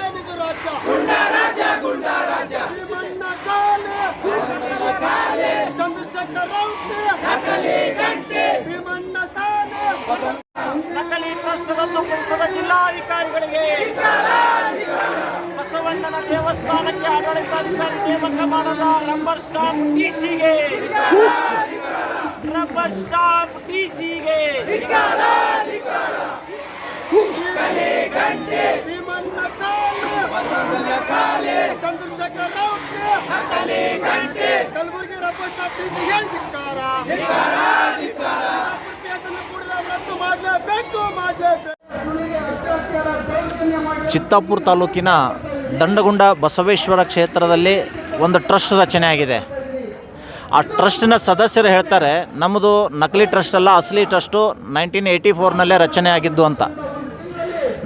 ಏನಿದು ರಾಜ್ಯ ಗುಂಡಾ ರಾಜ್ಯ ಭೀಮಣ್ಣ ಸಾಲೆ ಚಂದ್ರಶೇಖರ್ ರೌತೆ ಭೀಮಣ್ಣ ಸಾಲೆ ನಕಲಿ ಟ್ರಸ್ಟ್ ರದ್ದುಪಡಿಸಿದ ಜಿಲ್ಲಾಧಿಕಾರಿಗಳಿಗೆ ಬಸವಣ್ಣನ ದೇವಸ್ಥಾನಕ್ಕೆ ಆಡಳಿತಾಧಿಕಾರಿ ನೇಮಕ ಮಾಡದ ರಬ್ಬರ್ ಸ್ಟಾಂಪ್ ಡಿಸಿಗೆ ಭೀಮಣ್ಣ ಸಾಲೆ ಚಂದ್ರಶೇಖರ್ ರೌತೆ ಕಲಬುರಗಿ ರಬ್ಬರ್ ಸ್ಟಾಂಪ್ ಡಿಸಿಗೆ ಧಿಕ್ಕಾರ ರದ್ದು ಮಾಡಲೇಬೇಕು. ಚಿತ್ತಾಪುರ ತಾಲೂಕಿನ ದಂಡಗುಂಡ ಬಸವೇಶ್ವರ ಕ್ಷೇತ್ರದಲ್ಲಿ ಒಂದು ಟ್ರಸ್ಟ್ ರಚನೆ ಆಗಿದೆ. ಆ ಟ್ರಸ್ಟಿನ ಸದಸ್ಯರು ಹೇಳ್ತಾರೆ, ನಮ್ಮದು ನಕಲಿ ಟ್ರಸ್ಟ್ ಅಲ್ಲ, ಅಸಲಿ ಟ್ರಸ್ಟು 1984ನಲ್ಲೇ ರಚನೆ ಆಗಿದ್ದು ಅಂತ.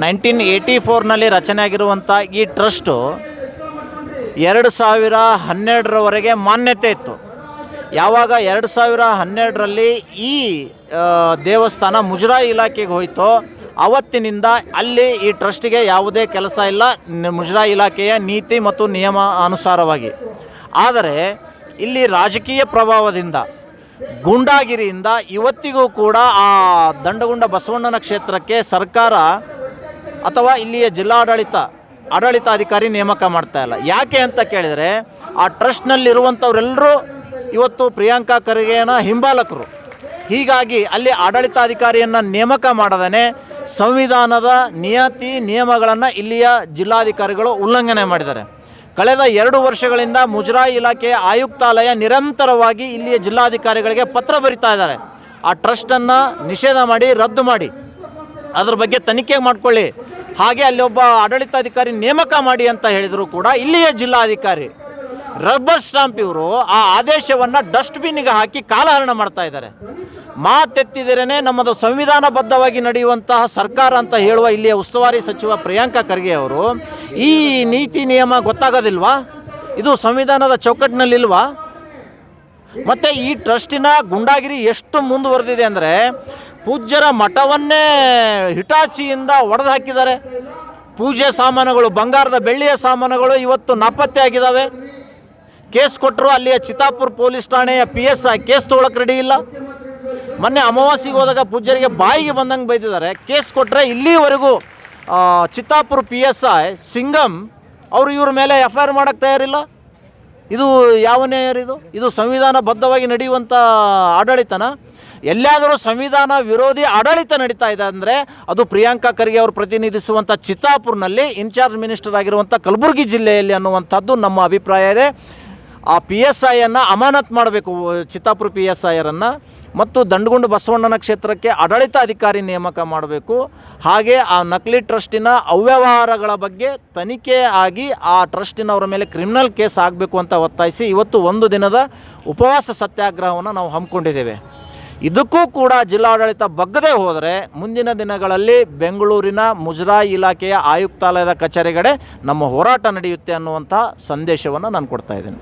1984ನಲ್ಲಿ ರಚನೆ ಆಗಿರುವಂಥ ಈ ಟ್ರಸ್ಟು 2012ರವರೆಗೆ ಮಾನ್ಯತೆ ಇತ್ತು. ಯಾವಾಗ 2012ರಲ್ಲಿ ಈ ದೇವಸ್ಥಾನ ಮುಜರಾಯಿ ಇಲಾಖೆಗೆ ಹೋಯಿತೋ ಆವತ್ತಿನಿಂದ ಅಲ್ಲಿ ಈ ಟ್ರಸ್ಟಿಗೆ ಯಾವುದೇ ಕೆಲಸ ಇಲ್ಲ, ಮುಜರಾಯಿ ಇಲಾಖೆಯ ನೀತಿ ಮತ್ತು ನಿಯಮ ಅನುಸಾರವಾಗಿ. ಆದರೆ ಇಲ್ಲಿ ರಾಜಕೀಯ ಪ್ರಭಾವದಿಂದ, ಗೂಂಡಾಗಿರಿಯಿಂದ ಇವತ್ತಿಗೂ ಕೂಡ ಆ ದಂಡಗುಂಡ ಬಸವಣ್ಣನ ಕ್ಷೇತ್ರಕ್ಕೆ ಸರ್ಕಾರ ಅಥವಾ ಇಲ್ಲಿಯ ಆಡಳಿತಾಧಿಕಾರಿ ನೇಮಕ ಮಾಡ್ತಾ ಇಲ್ಲ. ಯಾಕೆ ಅಂತ ಕೇಳಿದರೆ, ಆ ಟ್ರಸ್ಟ್ನಲ್ಲಿರುವಂಥವರೆಲ್ಲರೂ ಇವತ್ತು ಪ್ರಿಯಾಂಕಾ ಖರ್ಗೆನ ಹಿಂಬಾಲಕರು. ಹೀಗಾಗಿ ಅಲ್ಲಿ ಆಡಳಿತಾಧಿಕಾರಿಯನ್ನು ನೇಮಕ ಮಾಡದೇ ಸಂವಿಧಾನದ ನಿಯಮಗಳನ್ನು ಇಲ್ಲಿಯ ಜಿಲ್ಲಾಧಿಕಾರಿಗಳು ಉಲ್ಲಂಘನೆ ಮಾಡಿದ್ದಾರೆ. ಕಳೆದ 2 ವರ್ಷಗಳಿಂದ ಮುಜರಾಯಿ ಇಲಾಖೆಯ ಆಯುಕ್ತಾಲಯ ನಿರಂತರವಾಗಿ ಇಲ್ಲಿಯ ಜಿಲ್ಲಾಧಿಕಾರಿಗಳಿಗೆ ಪತ್ರ ಬರಿತಾ ಇದ್ದಾರೆ. ಆ ಟ್ರಸ್ಟನ್ನು ನಿಷೇಧ ಮಾಡಿ, ರದ್ದು ಮಾಡಿ, ಅದ್ರ ಬಗ್ಗೆ ತನಿಖೆ ಮಾಡಿಕೊಳ್ಳಿ, ಹಾಗೆ ಅಲ್ಲಿ ಒಬ್ಬ ಆಡಳಿತಾಧಿಕಾರಿ ನೇಮಕ ಮಾಡಿ ಅಂತ ಹೇಳಿದರೂ ಕೂಡ ಇಲ್ಲಿಯ ಜಿಲ್ಲಾಧಿಕಾರಿ ರಬ್ಬರ್ ಸ್ಟಾಂಪ್ ಇವರು ಆ ಆದೇಶವನ್ನು ಡಸ್ಟ್ಬಿನ್ನಿಗೆ ಹಾಕಿ ಕಾಲಹರಣ ಮಾಡ್ತಾ ಇದ್ದಾರೆ. ಮಾತೆತ್ತಿದರೇನೆ ನಮ್ಮದು ಸಂವಿಧಾನಬದ್ಧವಾಗಿ ನಡೆಯುವಂತಹ ಸರ್ಕಾರ ಅಂತ ಹೇಳುವ ಇಲ್ಲಿಯ ಉಸ್ತುವಾರಿ ಸಚಿವ ಪ್ರಿಯಾಂಕಾ ಖರ್ಗೆ ಅವರು ಈ ನೀತಿ ನಿಯಮ ಗೊತ್ತಾಗೋದಿಲ್ವಾ? ಇದು ಸಂವಿಧಾನದ ಚೌಕಟ್ಟಿನಲ್ಲಿಲ್ವಾ? ಮತ್ತು ಈ ಟ್ರಸ್ಟಿನ ಗುಂಡಾಗಿರಿ ಎಷ್ಟು ಮುಂದುವರೆದಿದೆ ಅಂದರೆ, ಪೂಜ್ಯರ ಮಠವನ್ನೇ ಹಿಟಾಚಿಯಿಂದ ಒಡೆದು ಹಾಕಿದ್ದಾರೆ. ಪೂಜೆ ಸಾಮಾನುಗಳು, ಬಂಗಾರದ ಬೆಳ್ಳಿಯ ಸಾಮಾನುಗಳು ಇವತ್ತು ನಾಪತ್ತೆ ಆಗಿದ್ದಾವೆ. ಕೇಸ್ ಕೊಟ್ಟರು. ಅಲ್ಲಿಯ ಚಿತ್ತಾಪುರ ಪೊಲೀಸ್ ಠಾಣೆಯ PSI ಕೇಸ್ ತೊಗೊಳಕ್ಕೆ ರೆಡಿ ಇಲ್ಲ. ಮೊನ್ನೆ ಅಮಾವಾಸ್ಯೆಗೆ ಹೋದಾಗ ಪೂಜ್ಯರಿಗೆ ಬಾಯಿಗೆ ಬಂದಂಗೆ ಬೈದಿದ್ದಾರೆ. ಕೇಸ್ ಕೊಟ್ಟರೆ ಇಲ್ಲಿವರೆಗೂ ಚಿತ್ತಾಪುರ PSI ಸಿಂಗಮ್ ಅವರು ಇವ್ರ ಮೇಲೆ FIR ಮಾಡೋಕ್ಕೆ ತಯಾರಿಲ್ಲ. ಇದು ಯಾವ ನ್ಯಾಯ? ಇದು ಸಂವಿಧಾನಬದ್ಧವಾಗಿ ನಡೆಯುವಂಥ ಆಡಳಿತನ? ಎಲ್ಲಾದರೂ ಸಂವಿಧಾನ ವಿರೋಧಿ ಆಡಳಿತ ನಡೀತಾ ಇದೆ ಅಂದರೆ ಅದು ಪ್ರಿಯಾಂಕಾ ಖರ್ಗೆ ಅವರು ಪ್ರತಿನಿಧಿಸುವಂಥ ಚಿತ್ತಾಪುರ್ನಲ್ಲಿ ಇನ್ಚಾರ್ಜ್ ಮಿನಿಸ್ಟರ್ ಆಗಿರುವಂಥ ಕಲಬುರಗಿ ಜಿಲ್ಲೆಯಲ್ಲಿ ಅನ್ನುವಂಥದ್ದು ನಮ್ಮ ಅಭಿಪ್ರಾಯ ಇದೆ. ಆ PSIಯನ್ನು ಅಮಾನತ್ ಮಾಡಬೇಕು, ಚಿತ್ತಾಪುರ PSIರನ್ನು, ಮತ್ತು ದಂಡಗುಂಡ ಬಸವಣ್ಣನ ಕ್ಷೇತ್ರಕ್ಕೆ ಆಡಳಿತಾಧಿಕಾರಿ ನೇಮಕ ಮಾಡಬೇಕು. ಹಾಗೆ ಆ ನಕಲಿ ಟ್ರಸ್ಟಿನ ಅವ್ಯವಹಾರಗಳ ಬಗ್ಗೆ ತನಿಖೆ ಆಗಿ ಆ ಟ್ರಸ್ಟಿನವರ ಮೇಲೆ ಕ್ರಿಮಿನಲ್ ಕೇಸ್ ಆಗಬೇಕು ಅಂತ ಒತ್ತಾಯಿಸಿ ಇವತ್ತು 1 ದಿನದ ಉಪವಾಸ ಸತ್ಯಾಗ್ರಹವನ್ನು ನಾವು ಹಮ್ಮಿಕೊಂಡಿದ್ದೇವೆ. ಇದಕ್ಕೂ ಕೂಡ ಜಿಲ್ಲಾಡಳಿತ ಬಗ್ಗದೆ ಹೋದರೆ ಮುಂದಿನ ದಿನಗಳಲ್ಲಿ ಬೆಂಗಳೂರಿನ ಮುಜರಾಯಿ ಇಲಾಖೆಯ ಆಯುಕ್ತಾಲಯದ ಕಚೇರಿಗಡೆ ನಮ್ಮ ಹೋರಾಟ ನಡೆಯುತ್ತೆ ಅನ್ನುವಂಥ ಸಂದೇಶವನ್ನು ನಾನು ಕೊಡ್ತಾ ಇದ್ದೇನೆ.